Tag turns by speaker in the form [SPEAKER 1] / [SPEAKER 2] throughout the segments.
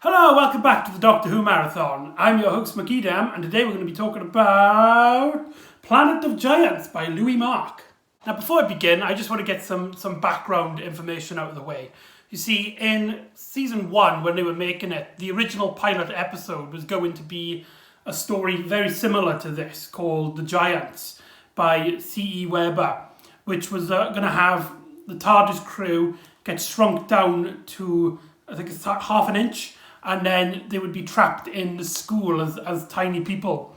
[SPEAKER 1] Hello, welcome back to the Doctor Who Marathon. I'm your host McEdam, and today we're going to be talking about Planet of Giants by Louis Mark. Now, before I begin, I just want to get some background information out of the way. You see, in season 1, when they were making it, the original pilot episode was going to be a story very similar to this, called The Giants by C.E. Weber, which was going to have the TARDIS crew get shrunk down to, I think it's half an inch, and then they would be trapped in the school as tiny people.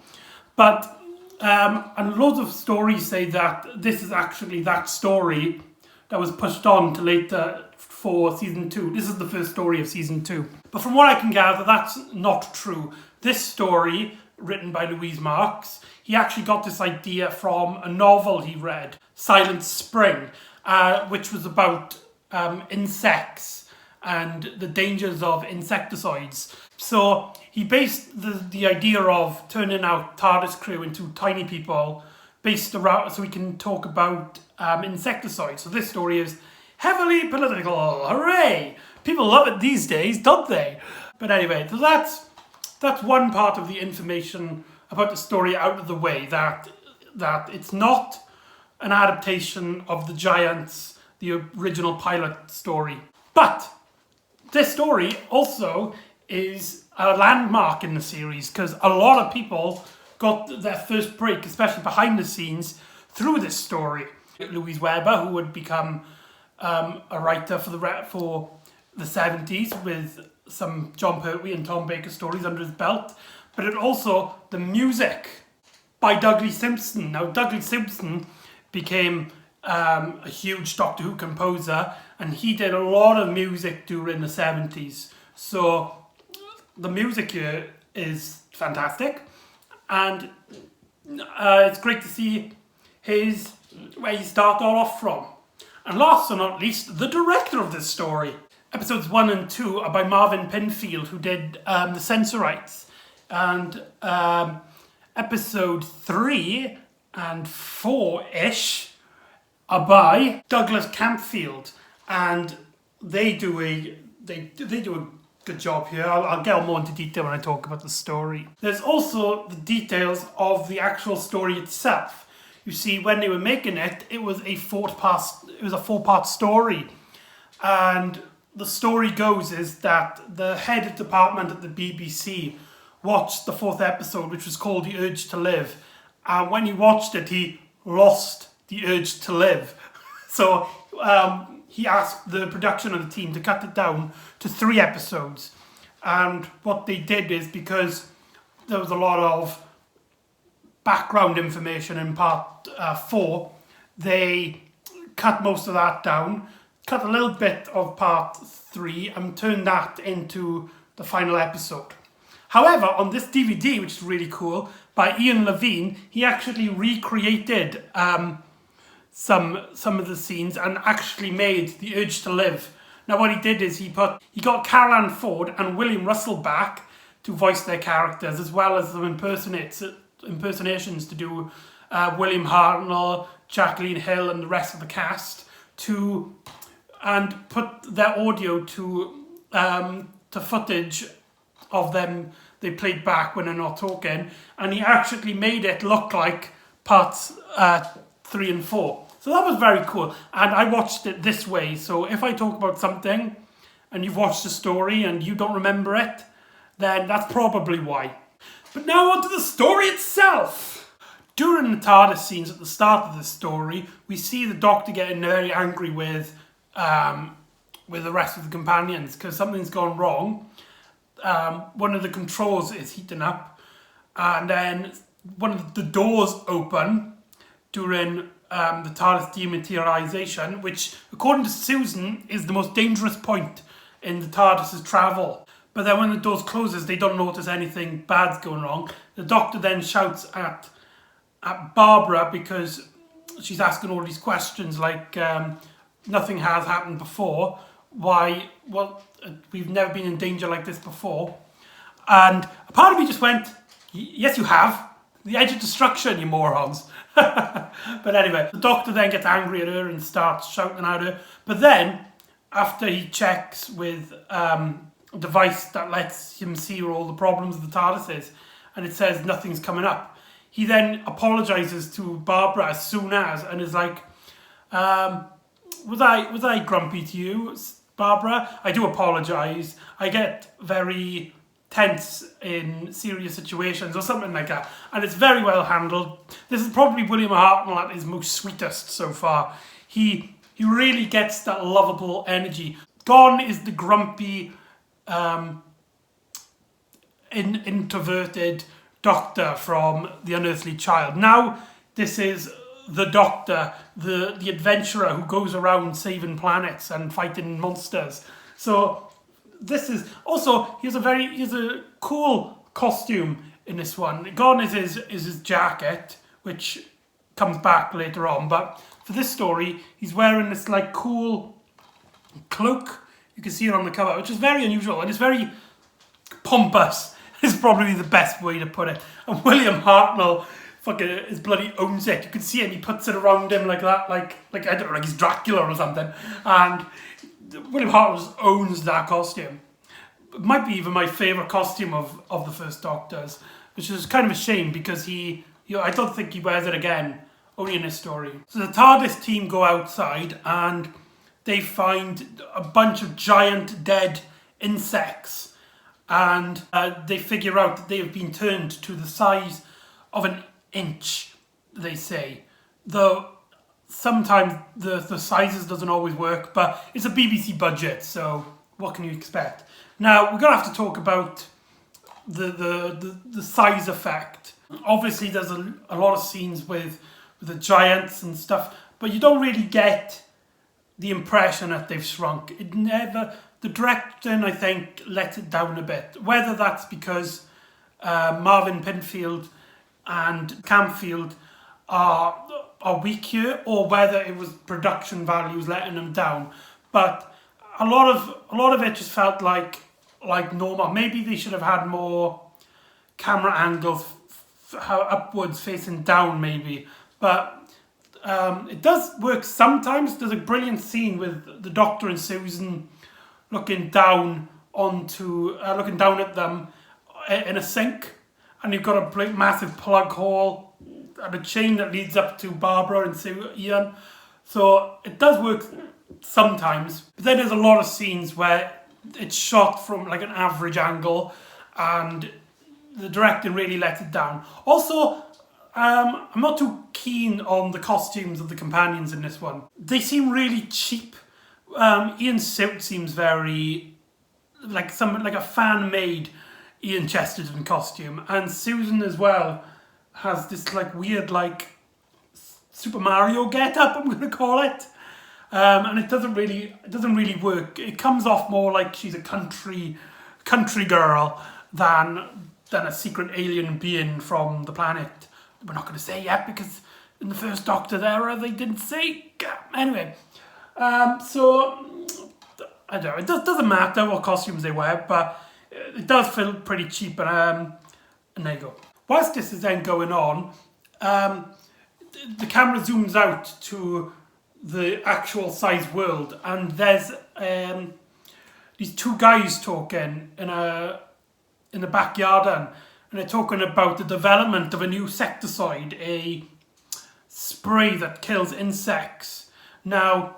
[SPEAKER 1] But, and loads of stories say that this is actually that story that was pushed on to later for season 2. This is the first story of season 2. But from what I can gather, that's not true. This story, written by Louis Marks, he actually got this idea from a novel he read, Silent Spring, which was about insects and the dangers of insecticides. So he based the idea of turning out TARDIS crew into tiny people based around, so we can talk about insecticides. So this story is heavily political. Hooray! People love it these days, don't they? But anyway, so that's one part of the information about the story out of the way, that it's not an adaptation of The Giants, the original pilot story. But this story also is a landmark in the series because a lot of people got their first break, especially behind the scenes, through this story. Louis Weber, who would become a writer for the 70s with some John Pertwee and Tom Baker stories under his belt, but it also the music by Douglas Simpson. Now, Douglas Simpson became a huge Doctor Who composer, and he did a lot of music during the 70s. So the music here is fantastic, and it's great to see where he started off from. And last but not least, the director of this story. Episodes 1 and 2 are by Marvin Pinfield, who did the censor rights, and episode 3 and 4-ish are by Douglas Campfield, and they do a good job here. I'll get more into detail when I talk about the story. There's also the details of the actual story itself. You see, when they were making it, it was a four-part story, and the story goes is that the head of department at the BBC watched the 4th episode, which was called The Urge to Live, and when he watched it, he lost the urge to live. So he asked the production of the team to cut it down to 3 episodes. And what they did is, because there was a lot of background information in part 4, they cut most of that down, cut a little bit of part 3 and turned that into the final episode. However, on this DVD, which is really cool, by Ian Levine, he actually recreated some of the scenes and actually made The Urge to Live. Now what he did is he got Carol Ann Ford and William Russell back to voice their characters, as well as some impersonations to do William Hartnell, Jacqueline Hill and the rest of the cast, and put their audio to footage of them they played back when they're not talking, and he actually made it look like parts 3 and 4. So that was very cool, and I watched it this way. So if I talk about something and you've watched the story and you don't remember it, then that's probably why. But now on to the story itself. During the TARDIS scenes at the start of the story, we see the Doctor getting very angry with the rest of the companions because something's gone wrong. One of the controls is heating up, and then one of the doors open during the TARDIS dematerialization, which, according to Susan, is the most dangerous point in the TARDIS's travel. But then when the doors closes, they don't notice anything bad's going wrong. The Doctor then shouts at Barbara because she's asking all these questions like, nothing has happened before. Why? Well, we've never been in danger like this before. And a part of me just went, yes, you have. The edge of destruction, you morons. But anyway, the Doctor then gets angry at her and starts shouting at her. But then, after he checks with device that lets him see where all the problems of the TARDIS is, and it says nothing's coming up. He then apologizes to Barbara as soon as, and is like, was I grumpy to you, Barbara? I do apologize. I get very tense in serious situations or something like that, and it's very well handled. This is probably William Hartnell at his most sweetest so far. He really gets that lovable energy. Gone is the grumpy, introverted Doctor from The Unearthly Child. Now this is the Doctor, the adventurer who goes around saving planets and fighting monsters. So this is also, he has a cool costume in this one. Gone is his jacket, which comes back later on, but for this story he's wearing this like cool cloak. You can see it on the cover, which is very unusual, and it's very pompous is probably the best way to put it. And William Hartnell fucking is bloody owns it. You can see him, he puts it around him like that, like I don't know, like he's Dracula or something. And William Hartnell just owns that costume. It might be even my favourite costume of the first Doctors, which is kind of a shame because I don't think he wears it again, only in this story. So the TARDIS team go outside and they find a bunch of giant dead insects, and they figure out that they have been turned to the size of an inch, they say. Though sometimes the sizes doesn't always work, but it's a BBC budget, so what can you expect? Now, we're going to have to talk about the size effect. Obviously, there's a lot of scenes with the giants and stuff, but you don't really get the impression that they've shrunk. The directing, I think, let it down a bit. Whether that's because Marvin Pinfield and Camfield are weak here, or whether it was production values letting them down. But a lot of it just felt like normal. Maybe they should have had more camera angles upwards facing down, maybe. But it does work sometimes. There's a brilliant scene with the Doctor and Susan looking down at them in a sink, and you've got a massive plug hole and a chain that leads up to Barbara and Ian. So it does work sometimes. But then there's a lot of scenes where it's shot from like an average angle, and the directing really lets it down. Also, I'm not too keen on the costumes of the companions in this one. They seem really cheap. Ian's suit seems very like a fan-made Ian Chesterton costume, and Susan as well has this like weird like Super Mario get-up, I'm gonna call it, and it doesn't really work. It comes off more like she's a country girl than a secret alien being from the planet. We're not going to say yet because in the first Doctor's era they didn't say. Anyway, so I don't know. It doesn't matter what costumes they wear, but it does feel pretty cheap. And there you go. Whilst this is then going on, the camera zooms out to the actual size world, and there's these two guys talking in the backyard, and they're talking about the development of a new insecticide, a spray that kills insects. Now,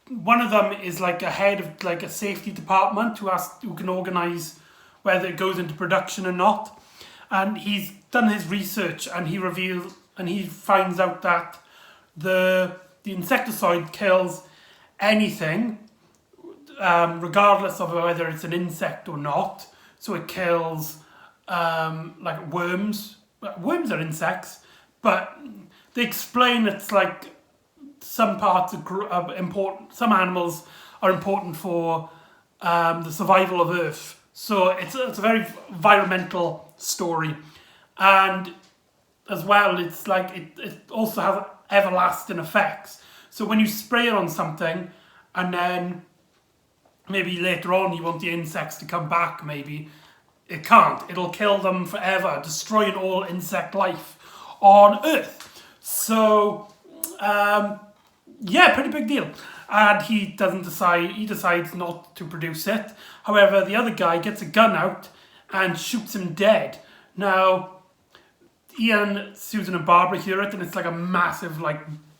[SPEAKER 1] one of them is like a head of like a safety department who can organise whether it goes into production or not. And he's done his research, and he finds out that the insecticide kills anything, regardless of whether it's an insect or not. So it kills like worms. Worms are insects, but they explain it's like some parts are important. Some animals are important for the survival of Earth. So it's a very environmental story, and as well, it's like it also has everlasting effects. So when you spray it on something, and then maybe later on you want the insects to come back, maybe it can't. It'll kill them forever, destroying all insect life on Earth. So yeah, pretty big deal. and he decides not to produce it. However, the other guy gets a gun out and shoots him dead. Now, Ian, Susan and Barbara hear it, and it's like a massive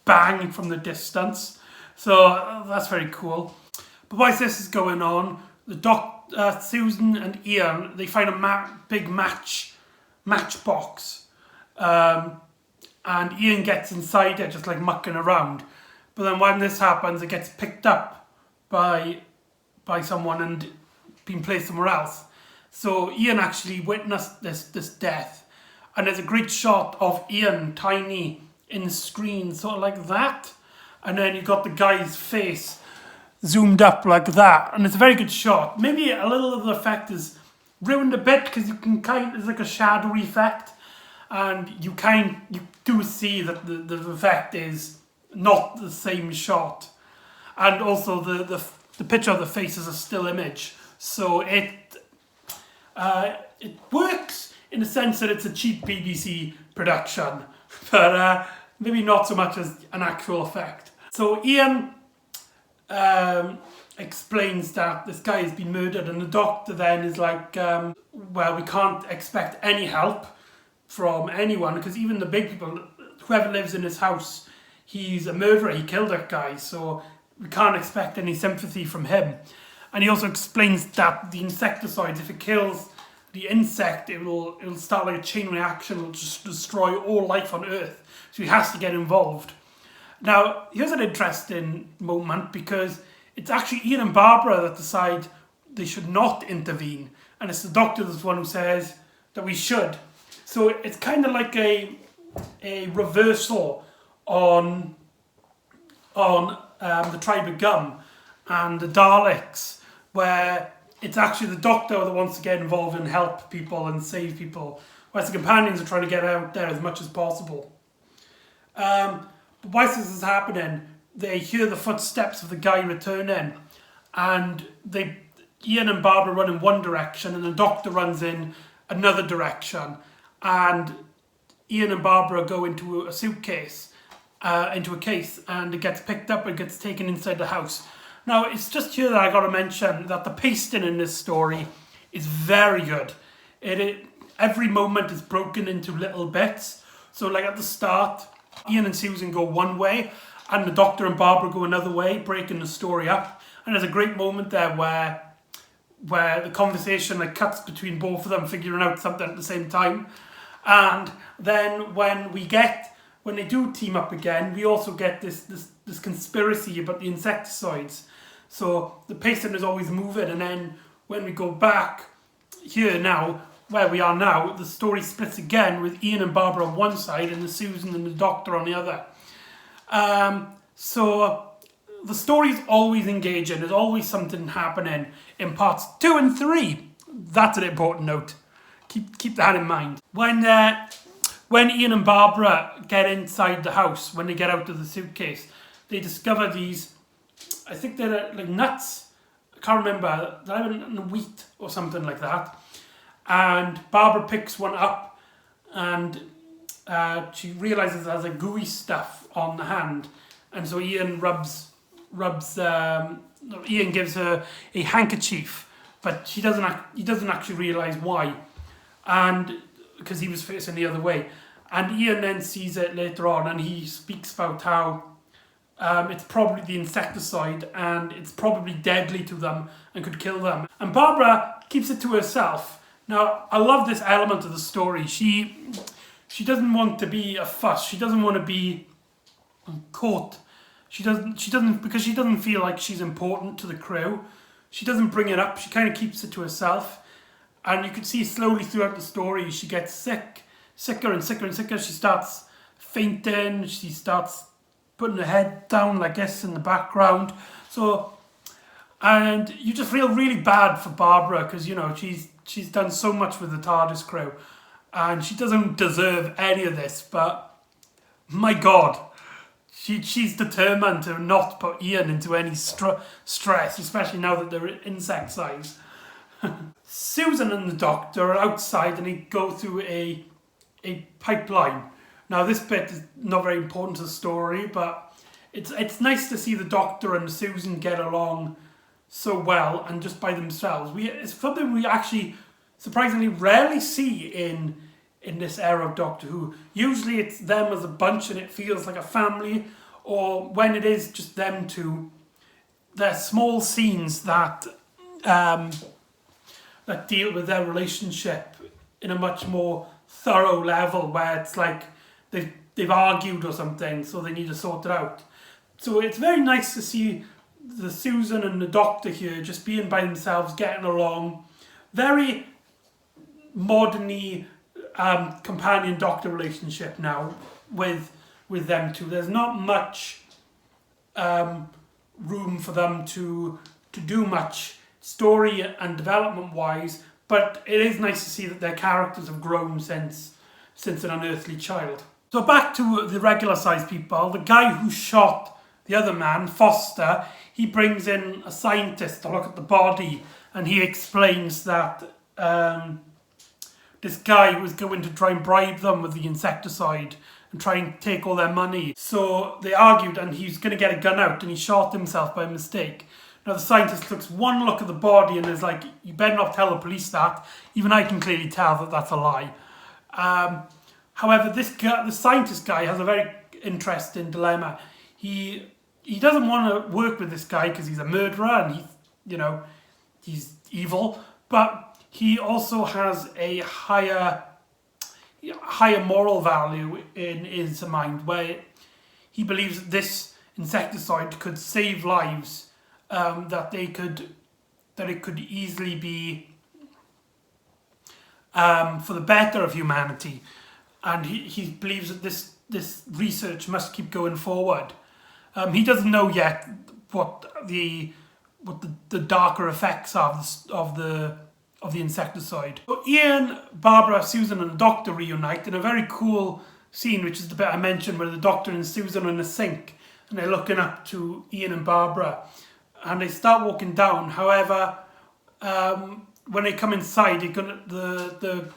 [SPEAKER 1] bang from the distance. So that's very cool. But whilst this is going on, Susan and Ian, they find a big matchbox. And Ian gets inside it, just mucking around. But then when this happens, it gets picked up by someone and being placed somewhere else. So Ian actually witnessed this death. And there's a great shot of Ian, tiny, in the screen, sort of like that. And then you've got the guy's face zoomed up like that. And it's a very good shot. Maybe a little of the effect is ruined a bit because you can it's like a shadowy effect. And you do see that the effect is not the same shot. And also the picture of the face is a still image. So it works in the sense that it's a cheap BBC production. But maybe not so much as an actual effect. So Ian explains that this guy has been murdered, and the doctor then is like, well, we can't expect any help from anyone, because even the big people, whoever lives in his house, he's a murderer, he killed that guy, so we can't expect any sympathy from him. And he also explains that the insecticides, if it kills the insect, it'll start like a chain reaction, it'll just destroy all life on Earth. So he has to get involved. Now, here's an interesting moment, because it's actually Ian and Barbara that decide they should not intervene, and it's the doctor that's the one who says that we should. So it's kind of like a reversal on the Tribe of Gum and the Daleks, where it's actually the doctor that wants to get involved and help people and save people, whereas the companions are trying to get out there as much as possible. But whilst this is happening, they hear the footsteps of the guy returning, and Ian and Barbara run in one direction, and the doctor runs in another direction. And Ian and Barbara go into a suitcase, into a case, and it gets picked up and gets taken inside the house. Now, it's just here that I got to mention that the pacing in this story is very good. Every moment is broken into little bits. So, like at the start, Ian and Susan go one way, and the doctor and Barbara go another way, breaking the story up. And there's a great moment there where the conversation cuts between both of them, figuring out something at the same time. And then when they do team up again, we also get this conspiracy about the insecticides. So the pacing is always moving, and then when we go back here now, where we are now, the story splits again with Ian and Barbara on one side and the Susan and the doctor on the other. So the story is always engaging. There's always something happening in parts 2 and 3. That's an important note. Keep that in mind. When Ian and Barbara get inside the house, when they get out of the suitcase, they discover these, I think they're like nuts. I can't remember. They're in wheat or something like that. And Barbara picks one up, and she realizes there's a gooey stuff on the hand, and so Ian Ian gives her a handkerchief, but he doesn't actually realize why, and because he was facing the other way. And Ian then sees it later on, and he speaks about how it's probably the insecticide, and it's probably deadly to them and could kill them. And Barbara keeps it to herself. Now, I love this element of the story. She doesn't want to be a fuss. She doesn't want to be caught. She doesn't because she doesn't feel like she's important to the crew. She doesn't bring it up. She kind of keeps it to herself. And you can see slowly throughout the story, she gets sicker and sicker and sicker. She starts fainting. She starts putting her head down like this in the background. And you just feel really bad for Barbara, because she's done so much with the TARDIS crew, and she doesn't deserve any of this. But my God, she's determined to not put Ian into any stress, especially now that they're insect size. Susan and the doctor are outside, and they go through a pipeline. Now, this bit is not very important to the story, but it's nice to see the Doctor and Susan get along so well and just by themselves. It's something we actually surprisingly rarely see in this era of Doctor Who. Usually it's them as a bunch and it feels like a family, or when it is just them two, they're small scenes that that deal with their relationship in a much more thorough level, where it's like they've argued or something, so they need to sort it out. So it's very nice to see the Susan and the Doctor here just being by themselves, getting along. Very modern-y companion-doctor relationship now with them two. There's not much room for them to do much story and development-wise, but it is nice to see that their characters have grown since An Unearthly Child. So back to the regular-sized people. The guy who shot the other man, Foster, he brings in a scientist to look at the body, and he explains that this guy was going to try and bribe them with the insecticide and try and take all their money. So they argued, and he's going to get a gun out, and he shot himself by mistake. Now the scientist looks one look at the body and is like, you better not tell the police that. Even I can clearly tell that that's a lie. However, the scientist guy has a very interesting dilemma. He doesn't want to work with this guy because he's a murderer and he's evil, but he also has a higher moral value in his mind, where he believes that this insecticide could save lives, that it could easily be for the better of humanity, and he believes that this research must keep going forward. He doesn't know yet what the darker effects of the insecticide. So Ian, Barbara, Susan and the Doctor reunite in a very cool scene, which is the bit I mentioned, where the Doctor and Susan are in a sink and they're looking up to Ian and Barbara, and they start walking down. However, when they come inside, the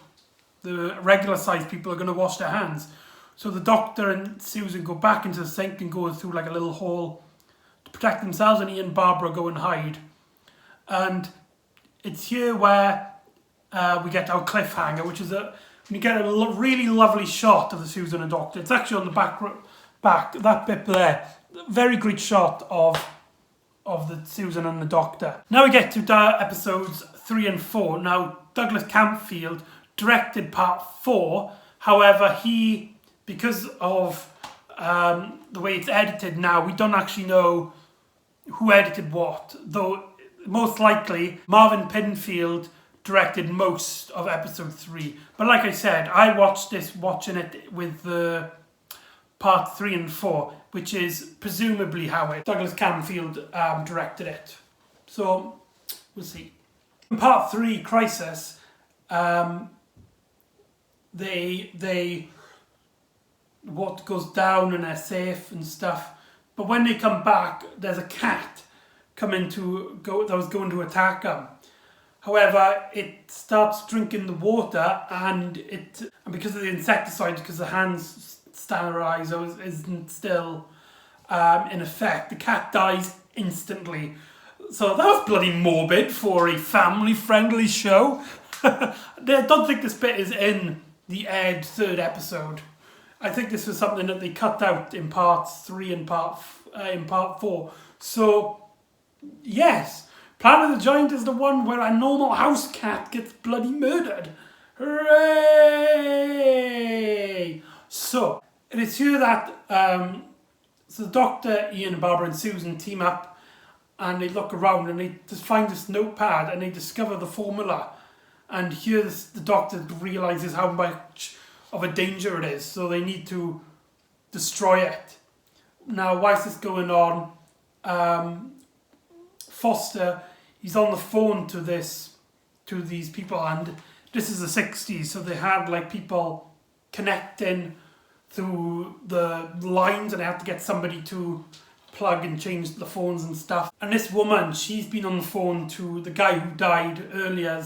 [SPEAKER 1] regular sized people are going to wash their hands. So the Doctor and Susan go back into the sink and go through like a little hole to protect themselves, and Ian and Barbara go and hide. And it's here where we get our cliffhanger, which is we get a really lovely shot of the Susan and Doctor. It's actually on the back that bit there. Very great shot of the Susan and the Doctor. Now we get to episodes 3 and 4. Now Douglas Campfield directed part 4. However, because of the way it's edited now, we don't actually know who edited what, though most likely Marvin Pinfield directed most of episode 3. But like I said, I watching it with the part 3 and 4, which is presumably how Douglas Camfield directed it. So we'll see. In part 3, Crisis, they what goes down and they're safe and stuff. But when they come back, there's a cat that was going to attack them. However, it starts drinking the water, and because of the insecticide, because the hand's sterilizer isn't still in effect, the cat dies instantly. So that was bloody morbid for a family-friendly show. I don't think this bit is in the aired 3rd episode. I think this was something that they cut out in parts 3 and part 4. So, yes, Planet of the Giant is the one where a normal house cat gets bloody murdered. Hooray! So, it is here that the Doctor, Ian, Barbara and Susan team up, and they look around and they just find this notepad and they discover the formula. And here the Doctor realises how much of a danger it is, so they need to destroy it. Now, why is this going on? Foster, he's on the phone to these people, and this is the 60s, so they had like people connecting through the lines, and they had to get somebody to plug and change the phones and stuff. And this woman, she's been on the phone to the guy who died earlier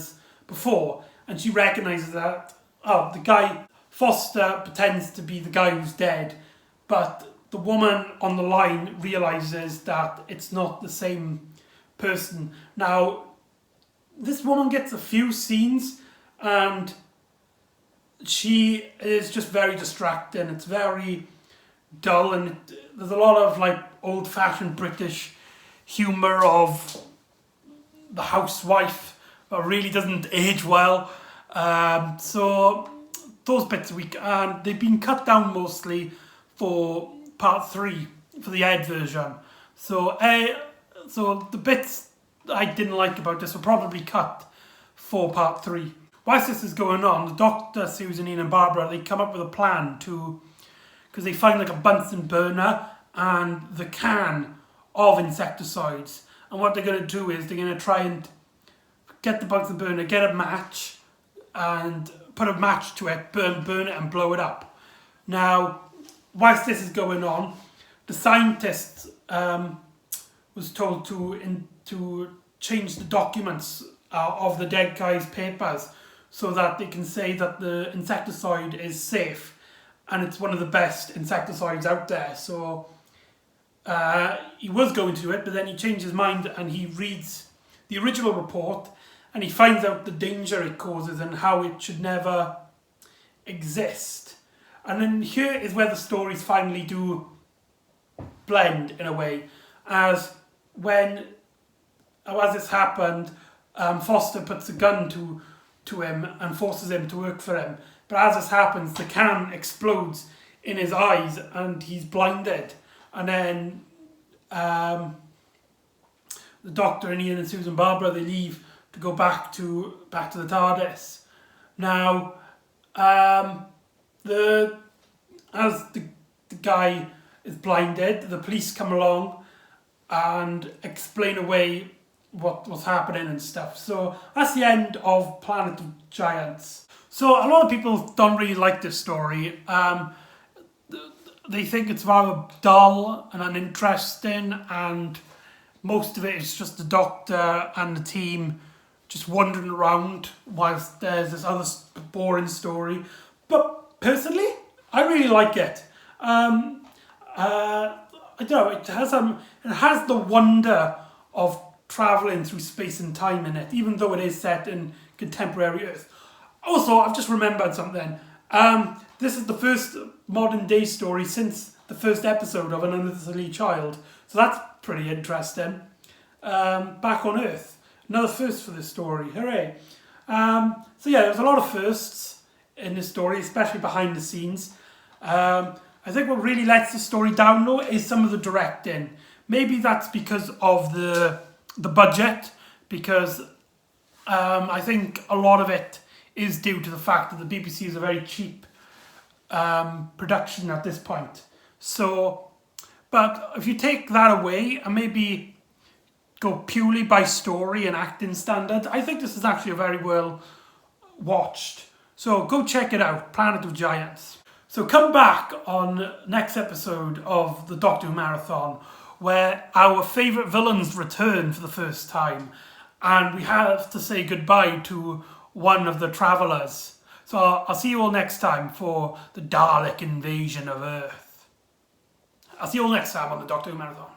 [SPEAKER 1] before, and she recognises that the guy Foster pretends to be the guy who's dead, but the woman on the line realizes that it's not the same person. Now, this woman gets a few scenes and she is just very distracting. It's very dull, and there's a lot of like old-fashioned British humour of the housewife that really doesn't age well. So those bits are weak, and they've been cut down mostly for part 3, for the Ed version. So the bits I didn't like about this were probably cut for part 3. Whilst this is going on, the Doctor, Susan, Ian and Barbara, they come up with a plan because they find like a Bunsen burner and the can of insecticides. And what they're going to do is they're going to try and get the Bunsen burner, get a match and put a match to it, burn it and blow it up. Now, whilst this is going on, the scientists was told to change the documents of the dead guy's papers so that they can say that the insecticide is safe and it's one of the best insecticides out there. So he was going to do it, but then he changed his mind and he reads the original report and he finds out the danger it causes and how it should never exist. And then here is where the stories finally do blend in a way, as this happened, Foster puts a gun to him and forces him to work for him. But as this happens, the can explodes in his eyes and he's blinded. And then the Doctor and Ian and Susan Barbara, they leave to go back to the TARDIS. Now, as the guy is blinded, the police come along and explain away what's happening and stuff. So that's the end of Planet of Giants. So a lot of people don't really like this story. They think it's rather dull and uninteresting, and most of it is just the Doctor and the team just wandering around whilst there's this other boring story. But personally, I really like it. I don't know, it has the wonder of travelling through space and time in it, even though it is set in contemporary Earth. Also, I've just remembered something. This is the first modern day story since the first episode of An Unearthly Child. So that's pretty interesting. Back on Earth. Another first for this story. Hooray. So yeah, there's a lot of firsts in this story, especially behind the scenes. I think what really lets the story down though is some of the directing. Maybe that's because of the budget, because I think a lot of it is due to the fact that the BBC is a very cheap production at this point. So, but if you take that away and maybe go purely by story and acting standards, I think this is actually a very well watched. So go check it out, Planet of Giants. So come back on next episode of the Doctor Who Marathon, where our favourite villains return for the first time, and we have to say goodbye to one of the travellers. So I'll see you all next time for the Dalek invasion of Earth. I'll see you all next time on the Doctor Who Marathon.